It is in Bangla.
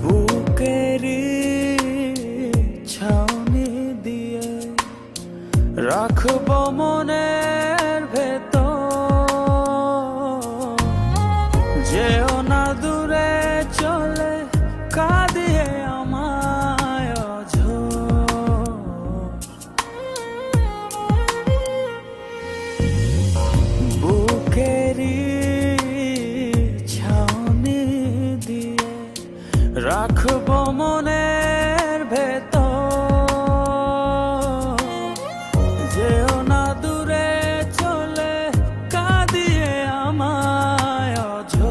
বুকেরি ছাউনি দিয়ে রাখবো মনের ভেতর, যেও না দূরে চলে কাঁদিয়ে আমায় অঝোর। বুকেরি ছাউনি দিয়ে রাখবো মনের ভেতর, যেও না দূরে চলে কাঁদিয়ে আমায় অঝোর।